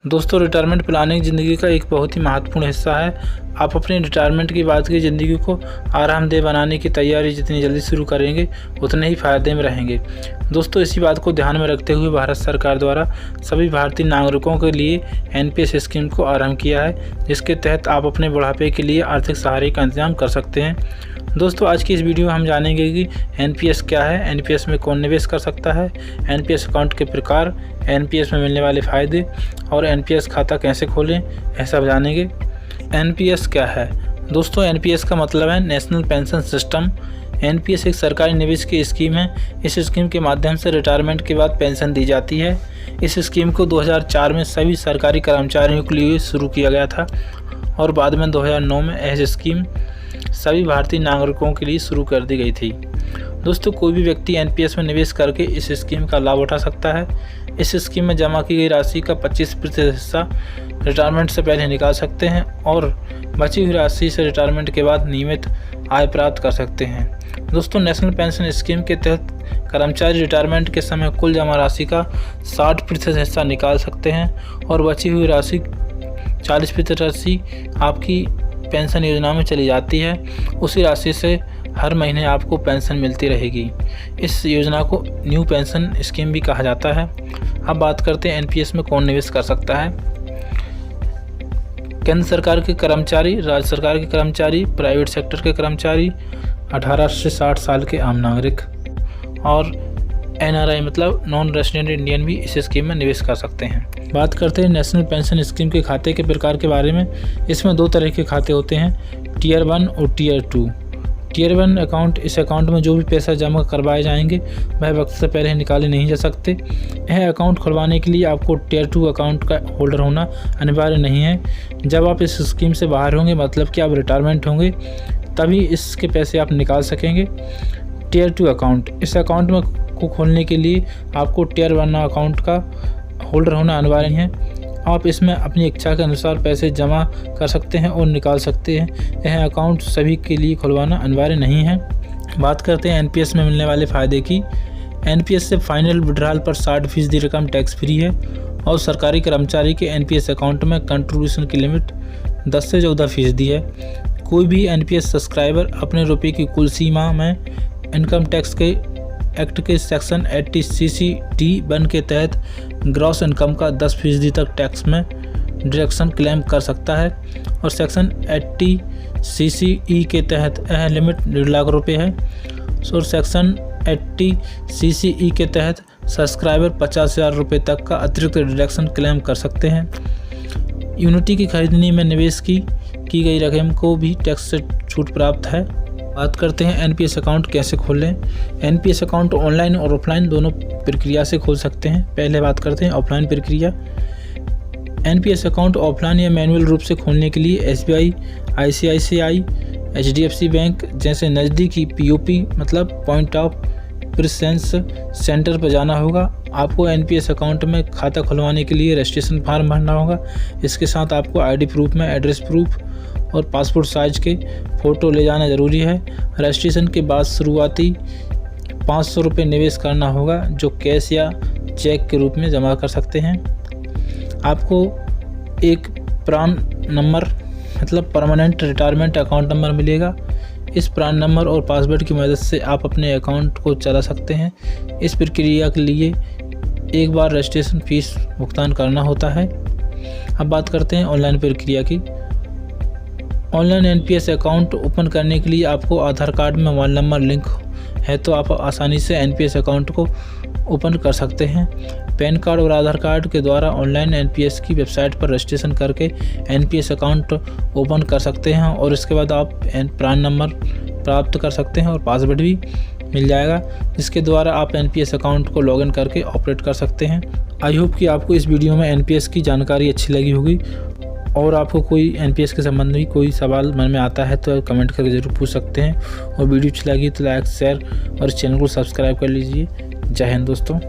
दोस्तों, retirement planning ज़िंदगी का एक बहुत ही महत्वपूर्ण हिस्सा है। आप अपनी रिटायरमेंट के बाद की ज़िंदगी को आरामदेह बनाने की तैयारी जितनी जल्दी शुरू करेंगे उतने ही फ़ायदे में रहेंगे। दोस्तों, इसी बात को ध्यान में रखते हुए भारत सरकार द्वारा सभी भारतीय नागरिकों के लिए एनपीएस स्कीम को आरंभ किया है, जिसके तहत आप अपने बुढ़ापे के लिए आर्थिक सहारे का इंतजाम कर सकते हैं। दोस्तों, आज की इस वीडियो में हम जानेंगे कि एनपीएस क्या है, एनपीएस में कौन निवेश कर सकता है, एनपीएस अकाउंट के प्रकार, एनपीएस में मिलने वाले फ़ायदे और एनपीएस खाता कैसे खोलें, ऐसा जानेंगे। एनपीएस क्या है? दोस्तों, एनपीएस का मतलब है नेशनल पेंशन सिस्टम। एनपीएस एक सरकारी निवेश की स्कीम है। इस स्कीम के माध्यम से रिटायरमेंट के बाद पेंशन दी जाती है। इस स्कीम को 2004 में सभी सरकारी कर्मचारियों के लिए शुरू किया गया था और बाद में 2009 में यह स्कीम सभी भारतीय नागरिकों के लिए शुरू कर दी गई थी। दोस्तों, कोई भी व्यक्ति एनपीएस में निवेश करके इस स्कीम का लाभ उठा सकता है। इस स्कीम में जमा की गई राशि का 25% हिस्सा रिटायरमेंट से पहले निकाल सकते हैं और बची हुई राशि से रिटायरमेंट के बाद नियमित आय प्राप्त कर सकते हैं। दोस्तों, नेशनल पेंशन स्कीम के तहत कर्मचारी रिटायरमेंट के समय कुल जमा राशि का 60% हिस्सा निकाल सकते हैं और बची हुई राशि 40% राशि आपकी पेंशन योजना में चली जाती है। उसी राशि से हर महीने आपको पेंशन मिलती रहेगी। इस योजना को न्यू पेंशन स्कीम भी कहा जाता है। अब बात करते हैं एनपीएस में कौन निवेश कर सकता है। केंद्र सरकार के कर्मचारी, राज्य सरकार के कर्मचारी, प्राइवेट सेक्टर के कर्मचारी, 18 से 60 साल के आम नागरिक और एनआरआई मतलब नॉन रेजिडेंट इंडियन भी इस स्कीम में निवेश कर सकते हैं। बात करते हैं नेशनल पेंशन स्कीम के खाते के प्रकार के बारे में। इसमें 2 तरह के खाते होते हैं, टीयर 1 और टीयर 2। टीयर 1 अकाउंट, इस अकाउंट में जो भी पैसा जमा करवाए जाएंगे वह वक्त से पहले निकाले नहीं जा सकते। यह अकाउंट खुलवाने के लिए आपको टीयर 2 अकाउंट का होल्डर होना अनिवार्य नहीं है। जब आप इस स्कीम से बाहर होंगे, मतलब कि आप रिटायरमेंट होंगे, तभी इसके पैसे आप निकाल सकेंगे। टीयर 2 अकाउंट, इस अकाउंट में को खोलने के लिए आपको टीयर 1 अकाउंट का होल्डर होना अनिवार्य है। आप इसमें अपनी इच्छा के अनुसार पैसे जमा कर सकते हैं और निकाल सकते हैं। यह अकाउंट सभी के लिए खुलवाना अनिवार्य नहीं है। बात करते हैं एनपीएस में मिलने वाले फ़ायदे की। एनपीएस से फाइनल विड्रॉल पर 60% रकम टैक्स फ्री है और सरकारी कर्मचारी के एनपीएस अकाउंट में कंट्रीब्यूशन की लिमिट 10 से 14% है। कोई भी एनपीएस सब्सक्राइबर अपने रुपये की कुल सीमा में इनकम टैक्स के एक्ट के सेक्शन 80 CC-D1 के तहत ग्रॉस इनकम का 10% तक टैक्स में डिडक्शन क्लेम कर सकता है और सेक्शन 80 CC-E के तहत यह लिमिट 1.5 लाख रुपये है और सेक्शन 80 CC-E के तहत सब्सक्राइबर 50,000 रुपये तक का अतिरिक्त डिडक्शन क्लेम कर सकते हैं। यूनिटी की खरीदनी में निवेश की गई रकम को भी टैक्स से छूट प्राप्त है। बात करते हैं एनपीएस अकाउंट कैसे खोलें। एनपीएस अकाउंट ऑनलाइन और ऑफलाइन दोनों प्रक्रिया से खोल सकते हैं। पहले बात करते हैं ऑफलाइन प्रक्रिया। एनपीएस अकाउंट ऑफलाइन या मैनुअल रूप से खोलने के लिए एसबीआई, आईसीआईसीआई, एचडीएफसी बैंक जैसे नज़दीकी पीओपी मतलब पॉइंट ऑफ प्रेजेंस सेंटर पर जाना होगा। आपको एनपीएस अकाउंट में खाता खुलवाने के लिए रजिस्ट्रेशन फॉर्म भरना होगा। इसके साथ आपको आईडी प्रूफ में एड्रेस प्रूफ और पासपोर्ट साइज के फ़ोटो ले जाना ज़रूरी है। रजिस्ट्रेशन के बाद शुरुआती 500 रुपये निवेश करना होगा, जो कैश या चेक के रूप में जमा कर सकते हैं। आपको एक प्रान नंबर मतलब परमानेंट रिटायरमेंट अकाउंट नंबर मिलेगा। इस प्रान नंबर और पासवर्ड की मदद से आप अपने अकाउंट को चला सकते हैं। इस प्रक्रिया के लिए एक बार रजिस्ट्रेशन फीस भुगतान करना होता है। अब बात करते हैं ऑनलाइन प्रक्रिया की। ऑनलाइन एनपीएस अकाउंट ओपन करने के लिए आपको आधार कार्ड में मोबाइल नंबर लिंक है तो आप आसानी से एनपीएस अकाउंट को ओपन कर सकते हैं। पैन कार्ड और आधार कार्ड के द्वारा ऑनलाइन एनपीएस की वेबसाइट पर रजिस्ट्रेशन करके एनपीएस अकाउंट ओपन कर सकते हैं और इसके बाद आप प्रान नंबर प्राप्त कर सकते हैं और पासवर्ड भी मिल जाएगा, जिसके द्वारा आप एनपीएस अकाउंट को लॉगिन करके ऑपरेट कर सकते हैं। आई होप कि आपको इस वीडियो में एनपीएस की जानकारी अच्छी लगी होगी और आपको कोई एनपीएस के संबंध में कोई सवाल मन में आता है तो कमेंट करके ज़रूर पूछ सकते हैं और वीडियो अच्छी लगी तो लाइक, शेयर और चैनल को सब्सक्राइब कर लीजिए। जय हिंद दोस्तों।